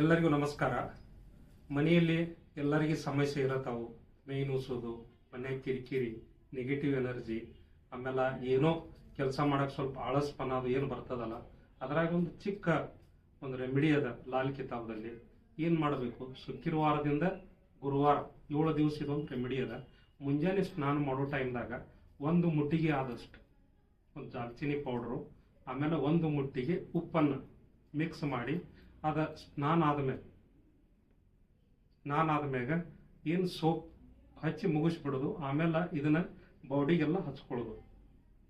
ಎಲ್ಲರಿಗೂ ನಮಸ್ಕಾರ. ಮನೆಯಲ್ಲಿ ಎಲ್ಲರಿಗೂ ಸಮಸ್ಯೆ ಇರತ್ತಾವು. ಮೈ ನುಸೋದು, ಮನೆ ಕಿರಿಕಿರಿ, ನೆಗೆಟಿವ್ ಎನರ್ಜಿ, ಆಮೇಲೆ ಏನೋ ಕೆಲಸ ಮಾಡಕ್ಕೆ ಸ್ವಲ್ಪ ಆಳಸ್ಪನ ಅದು ಏನು ಬರ್ತದಲ್ಲ, ಅದರಾಗ ಒಂದು ಚಿಕ್ಕ ಒಂದು ರೆಮಿಡಿ ಅದ ಲಾಲ್ ಕಿತಾಬ್ದಲ್ಲಿ. ಏನು ಮಾಡಬೇಕು? ಶುಕ್ರವಾರದಿಂದ ಗುರುವಾರ 7 ದಿವಸ ಇದೊಂದು ರೆಮಿಡಿ ಅದ. ಮುಂಜಾನೆ ಸ್ನಾನ ಮಾಡೋ ಟೈಮ್ದಾಗ ಒಂದು ಮುಟ್ಟಿಗೆ ಆದಷ್ಟು ಒಂದು ದಾಲ್ಚಿನ್ನಿ ಪೌಡ್ರು, ಆಮೇಲೆ ಒಂದು ಮುಟ್ಟಿಗೆ ಉಪ್ಪನ್ನು ಮಿಕ್ಸ್ ಮಾಡಿ ಅದ ಸ್ನಾನ ಆದ್ಮ್ಯಾಗ ಏನು ಸೋಪ್ ಹಚ್ಚಿ ಮುಗಿಸ್ಬಿಡೋದು. ಆಮೇಲೆ ಇದನ್ನ ಬಾಡಿಗೆಲ್ಲ ಹಚ್ಕೊಳ್ಳೋದು.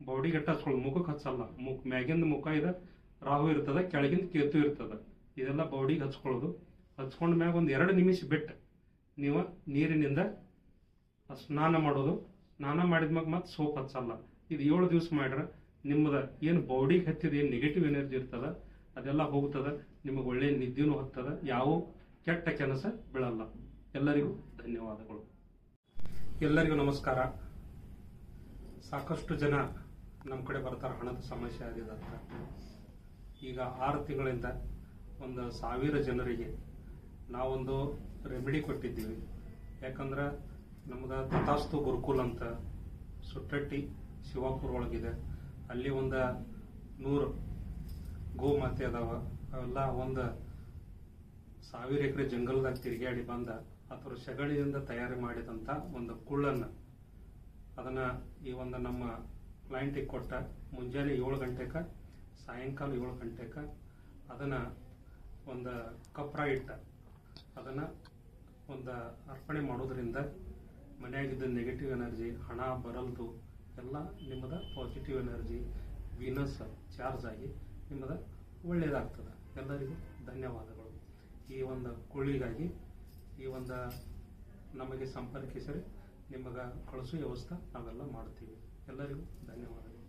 ಬಾಡಿಗೆ ಹಚ್ಕೊಳ್ಳೋದು, ಮುಖಕ್ಕೆ ಹಚ್ಚಲ್ಲ. ಮ್ಯಾಗಿಂದ ಮುಖ ಇದೆ ರಾಹು ಇರ್ತದ, ಕೆಳಗಿಂದ ಕೇತು ಇರ್ತದ. ಇದೆಲ್ಲ ಬಾಡಿಗೆ ಹಚ್ಕೊಳ್ಳೋದು. ಹಚ್ಕೊಂಡ ಮ್ಯಾಗ ಒಂದು 2 ನಿಮಿಷ ಬಿಟ್ಟು ನೀವು ನೀರಿನಿಂದ ಸ್ನಾನ ಮಾಡೋದು. ಸ್ನಾನ ಮಾಡಿದ್ಮ್ಯಾಗ ಮತ್ತೆ ಸೋಪ್ ಹಚ್ಚಲ್ಲ. ಇದು 7 ದಿವಸ ಮಾಡ್ರೆ ನಿಮ್ಮದ ಏನು ಬಾಡಿಗೆ ಹತ್ತಿದ ಏನು ನೆಗೆಟಿವ್ ಎನರ್ಜಿ ಇರ್ತದ ಅದೆಲ್ಲ ಹೋಗ್ತದ. ನಿಮಗೆ ಒಳ್ಳೆ ನಿದ್ದೆನೂ ಹತ್ತದ, ಯಾವ ಕೆಟ್ಟ ಕೆಲಸ ಬೀಳಲ್ಲ. ಎಲ್ಲರಿಗೂ ಧನ್ಯವಾದಗಳು. ಎಲ್ಲರಿಗೂ ನಮಸ್ಕಾರ. ಸಾಕಷ್ಟು ಜನ ನಮ್ಮ ಕಡೆ ಬರ್ತಾರೆ, ಹಣದ ಸಮಸ್ಯೆ ಆಗಿದೆ ಅಂತ. ಈಗ 6 ತಿಂಗಳಿಂದ 1,000 ಜನರಿಗೆ ನಾವೊಂದು ರೆಮಿಡಿ ಕೊಟ್ಟಿದ್ದೀವಿ. ಯಾಕಂದ್ರೆ ನಮ್ದು ತಥಾಸ್ತು ಗುರುಕುಲ್ ಅಂತ ಸುಟ್ಟಟ್ಟಿ ಶಿವಾಪುರ ಒಳಗಿದೆ. ಅಲ್ಲಿ 100 ಗೋಮಾತೆ ಅದಾವ. ಅವೆಲ್ಲ 1,000 ಎಕರೆ ಜಂಗಲ್ದಾಗ ತಿರುಗಾಡಿ ಬಂದ ಅದರ ಸಗಣಿಯಿಂದ ತಯಾರಿ ಮಾಡಿದಂಥ ಒಂದು ಕುಳ್ಳನ್ನು ಅದನ್ನ ಈ ನಮ್ಮ ಕ್ಲೈಂಟಿಗೆ ಕೊಟ್ಟ. ಮುಂಜಾನೆ 7 ಗಂಟೆಗೆ, ಸಾಯಂಕಾಲ 7 ಗಂಟೆಗೆ ಅದನ್ನ ಒಂದು ಕಪ್ರ ಇಟ್ಟ ಅದನ್ನ ಅರ್ಪಣೆ ಮಾಡೋದ್ರಿಂದ ಮನೆಯಾಗಿದ್ದ ನೆಗೆಟಿವ್ ಎನರ್ಜಿ, ಹಣ ಬರಲ್ದು ಎಲ್ಲ ನಿಮ್ಮದ ಪಾಸಿಟಿವ್ ಎನರ್ಜಿ ವೀನಸ್ ಚಾರ್ಜ್ ಆಗಿ ನಿಮ್ಮದ ಒಳ್ಳೆಯದಾಗ್ತದೆ. ಎಲ್ಲರಿಗೂ ಧನ್ಯವಾದಗಳು. ಈ ಕುಳ್ಳಿಗಾಗಿ ಈ ನಮಗೆ ಸಂಪರ್ಕಿಸಿರಿ, ನಿಮಗೆ ಕಳಿಸೋ ವ್ಯವಸ್ಥೆ ನಾವೆಲ್ಲ ಮಾಡ್ತೀವಿ. ಎಲ್ಲರಿಗೂ ಧನ್ಯವಾದಗಳು.